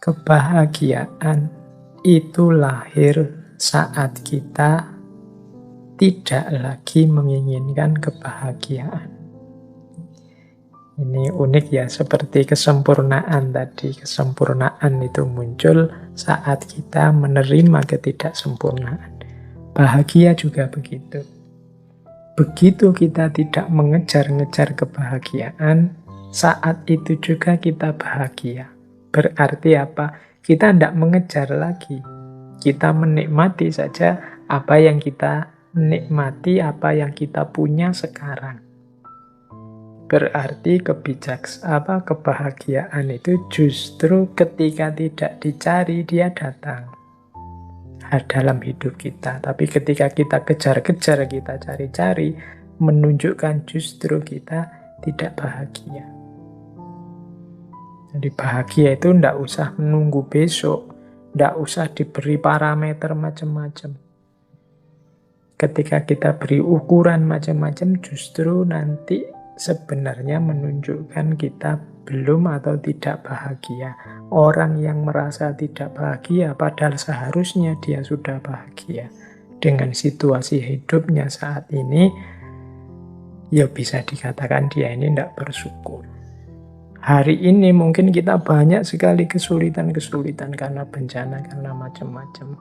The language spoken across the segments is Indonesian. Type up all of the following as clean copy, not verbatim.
Kebahagiaan itu lahir saat kita tidak lagi menginginkan kebahagiaan. Ini unik ya, seperti kesempurnaan tadi. Kesempurnaan itu muncul saat kita menerima ketidaksempurnaan. Bahagia juga begitu. Begitu kita tidak mengejar-ngejar kebahagiaan, saat itu juga kita bahagia. Berarti apa? Kita tidak mengejar lagi. Kita menikmati saja apa yang kita nikmati, apa yang kita punya sekarang. Berarti kebahagiaan itu justru ketika tidak dicari, dia datang dalam hidup kita. Tapi ketika kita kejar-kejar, kita cari-cari, menunjukkan justru kita tidak bahagia. Jadi bahagia itu tidak usah menunggu besok, tidak usah diberi parameter macam-macam. Ketika kita beri ukuran macam-macam, justru nanti sebenarnya menunjukkan kita belum atau tidak bahagia. Orang yang merasa tidak bahagia, padahal seharusnya dia sudah bahagia dengan situasi hidupnya saat ini, ya bisa dikatakan dia ini tidak bersyukur. Hari ini mungkin kita banyak sekali kesulitan-kesulitan karena bencana, karena macam-macam.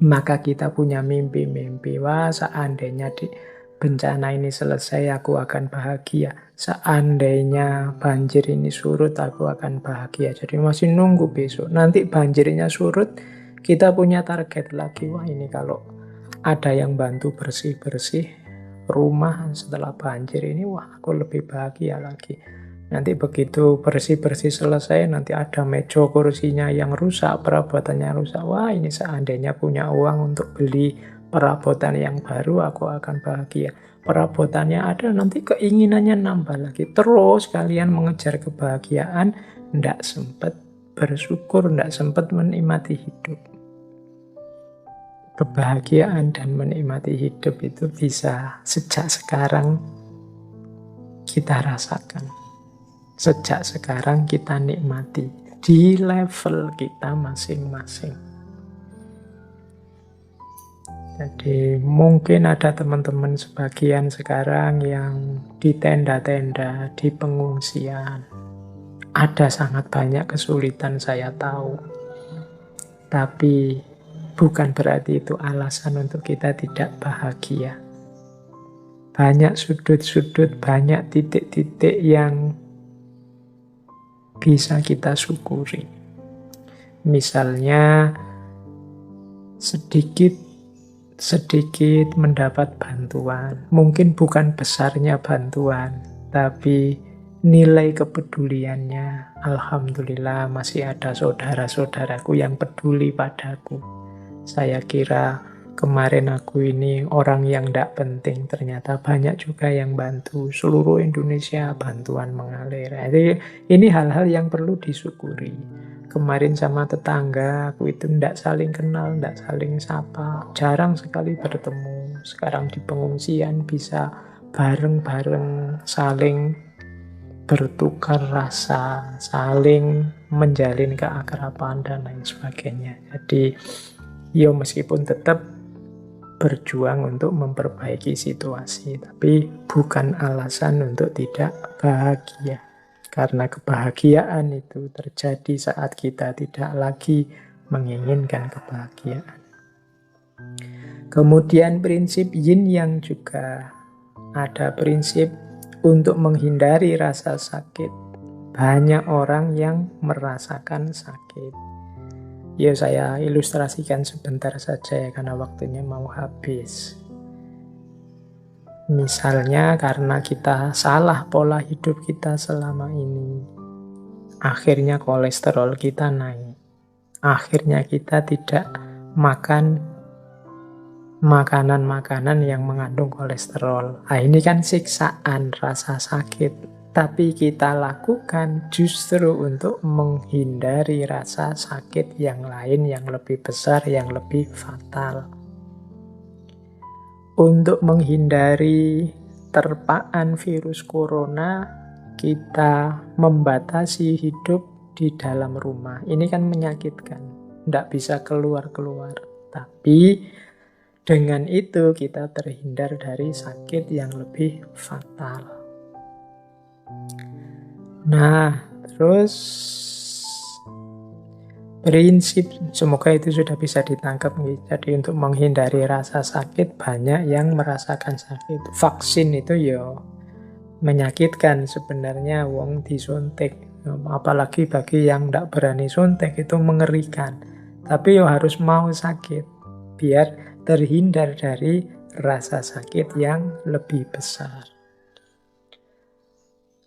Maka kita punya mimpi-mimpi, wah seandainya bencana ini selesai aku akan bahagia. Seandainya banjir ini surut aku akan bahagia. Jadi masih nunggu besok. Nanti banjirnya surut, kita punya target lagi. Wah ini kalau ada yang bantu bersih-bersih rumah setelah banjir ini, wah aku lebih bahagia lagi. Nanti begitu bersih-bersih selesai, nanti ada meja kursinya yang rusak, perabotannya rusak. Wah ini seandainya punya uang untuk beli perabotan yang baru, aku akan bahagia. Perabotannya ada, nanti keinginannya nambah lagi. Terus kalian mengejar kebahagiaan, tidak sempat bersyukur, tidak sempat menikmati hidup. Kebahagiaan dan menikmati hidup itu bisa sejak sekarang kita rasakan. Sejak sekarang kita nikmati di level kita masing-masing. Jadi mungkin ada teman-teman sebagian sekarang yang di tenda-tenda, di pengungsian. Ada sangat banyak kesulitan, saya tahu. Tapi bukan berarti itu alasan untuk kita tidak bahagia. Banyak sudut-sudut, banyak titik-titik yang bisa kita syukuri. Misalnya sedikit mendapat bantuan. Mungkin bukan besarnya bantuan, tapi nilai kepeduliannya. Alhamdulillah masih ada saudara-saudaraku yang peduli padaku. Saya kira kemarin aku ini orang yang tidak penting, ternyata banyak juga yang bantu. Seluruh Indonesia bantuan mengalir. Jadi ini hal-hal yang perlu disyukuri. Kemarin sama tetangga, aku itu tidak saling kenal, tidak saling sapa. Jarang sekali bertemu. Sekarang di pengungsian bisa bareng-bareng saling bertukar rasa, saling menjalin keakraban dan lain sebagainya. Jadi meskipun tetap berjuang untuk memperbaiki situasi, tapi bukan alasan untuk tidak bahagia. Karena kebahagiaan itu terjadi saat kita tidak lagi menginginkan kebahagiaan. Kemudian prinsip yin yang juga ada prinsip untuk menghindari rasa sakit. Banyak orang yang merasakan sakit. Saya ilustrasikan sebentar saja ya, karena waktunya mau habis. Misalnya karena kita salah pola hidup kita selama ini, akhirnya kolesterol kita naik. Akhirnya kita tidak makan makanan-makanan yang mengandung kolesterol. Ini kan siksaan, rasa sakit. Tapi kita lakukan justru untuk menghindari rasa sakit yang lain, yang lebih besar, yang lebih fatal. Untuk menghindari terpaan virus corona, kita membatasi hidup di dalam rumah. Ini kan menyakitkan, tidak bisa keluar-keluar. Tapi dengan itu kita terhindar dari sakit yang lebih fatal. Nah, terus prinsip, semoga itu sudah bisa ditangkap. Jadi untuk menghindari rasa sakit, banyak yang merasakan sakit. Vaksin itu ya menyakitkan sebenarnya, wong disuntik. Apalagi bagi yang tidak berani suntik itu mengerikan. Tapi ya harus mau sakit biar terhindar dari rasa sakit yang lebih besar.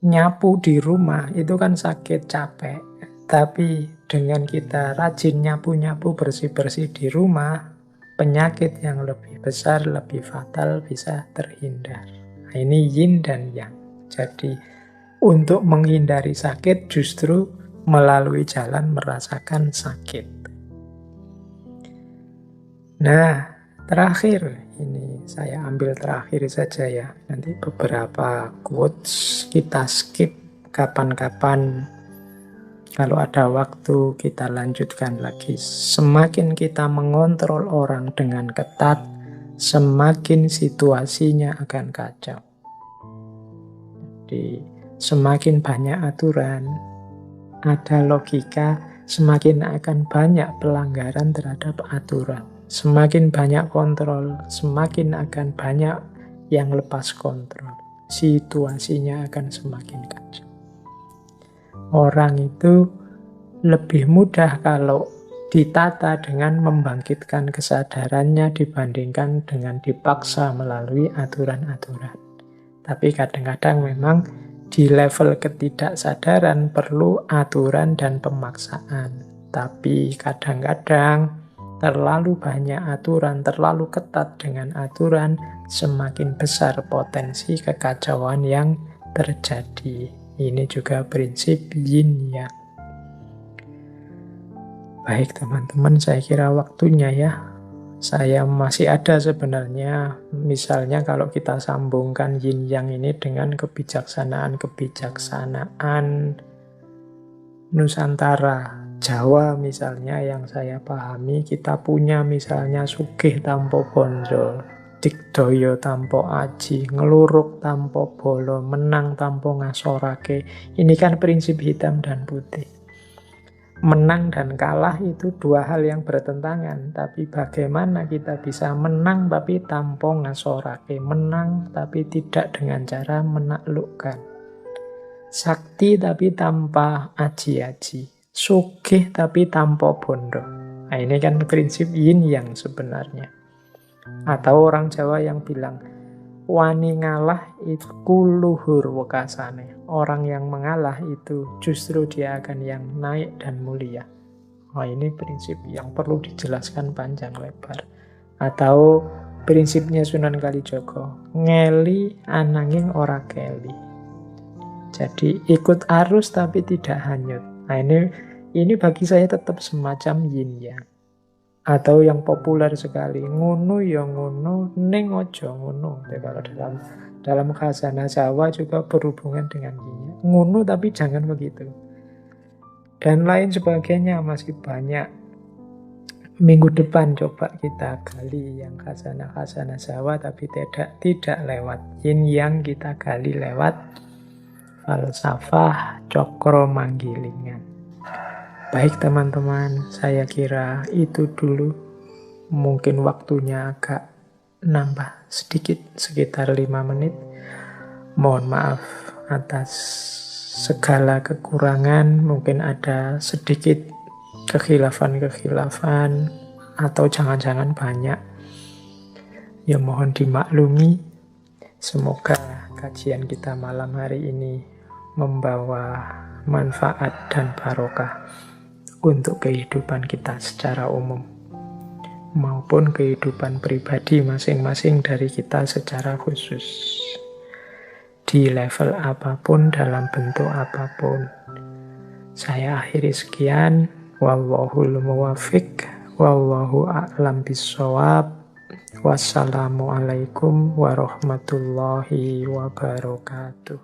Nyapu di rumah itu kan sakit, capek. Tapi dengan kita rajin nyapu-nyapu, bersih-bersih di rumah, penyakit yang lebih besar, lebih fatal bisa terhindar. Nah, ini yin dan yang. Jadi untuk menghindari sakit justru melalui jalan merasakan sakit. Nah, terakhir, ini saya ambil terakhir saja ya. Nanti beberapa quotes kita skip, kapan-kapan kalau ada waktu kita lanjutkan lagi. Semakin kita mengontrol orang dengan ketat, semakin situasinya akan kacau. Jadi semakin banyak aturan, ada logika, semakin akan banyak pelanggaran terhadap aturan. Semakin banyak kontrol, semakin akan banyak yang lepas kontrol. Situasinya akan semakin kacau. Orang itu lebih mudah kalau ditata dengan membangkitkan kesadarannya dibandingkan dengan dipaksa melalui aturan-aturan. Tapi kadang-kadang memang di level ketidaksadaran perlu aturan dan pemaksaan. Tapi kadang-kadang terlalu banyak aturan, terlalu ketat dengan aturan, semakin besar potensi kekacauan yang terjadi. Ini juga prinsip yin yang. Baik teman-teman, saya kira waktunya ya. Saya masih ada sebenarnya, misalnya kalau kita sambungkan yin yang ini dengan kebijaksanaan Nusantara, Jawa misalnya yang saya pahami, kita punya misalnya sugih tanpa bondo, digdaya tanpa aji, ngeluruk tanpa bolo, menang tanpa ngasorake. Ini kan prinsip hitam dan putih. Menang dan kalah itu dua hal yang bertentangan, tapi bagaimana kita bisa menang tapi tanpa ngasorake, menang tapi tidak dengan cara menaklukkan, sakti tapi tanpa aji-aji, sugih tapi tanpa bondo. Nah, ini kan prinsip yin yang sebenarnya. Atau orang Jawa yang bilang wani ngalah itu luhur wekasane. Orang yang mengalah itu justru dia akan yang naik dan mulia. Oh, ini prinsip yang perlu dijelaskan panjang lebar. Atau prinsipnya Sunan Kalijaga, ngeli ananging ora keli. Jadi ikut arus tapi tidak hanyut. Nah, ini bagi saya tetap semacam yin yang. Atau yang populer sekali, ngono ya ngono, ning aja ngono. Kalau dalam khazanah Jawa juga berhubungan dengan yin. Ngono tapi jangan begitu. Dan lain sebagainya masih banyak. Minggu depan coba kita gali yang khazanah Jawa, tapi tidak lewat yin yang, kita gali lewat falsafah cokro manggilingan. Baik teman-teman, saya kira itu dulu. Mungkin waktunya agak nambah sedikit, sekitar 5 menit. Mohon maaf atas segala kekurangan, mungkin ada sedikit kekhilafan-kekhilafan, atau jangan-jangan banyak. Ya mohon dimaklumi. Semoga kajian kita malam hari ini membawa manfaat dan barokah untuk kehidupan kita secara umum, maupun kehidupan pribadi masing-masing dari kita secara khusus, di level apapun, dalam bentuk apapun. Saya akhiri sekian. Wallahul muwaffiq, wallahu a'lam bissawab. Wassalamualaikum warahmatullahi wabarakatuh.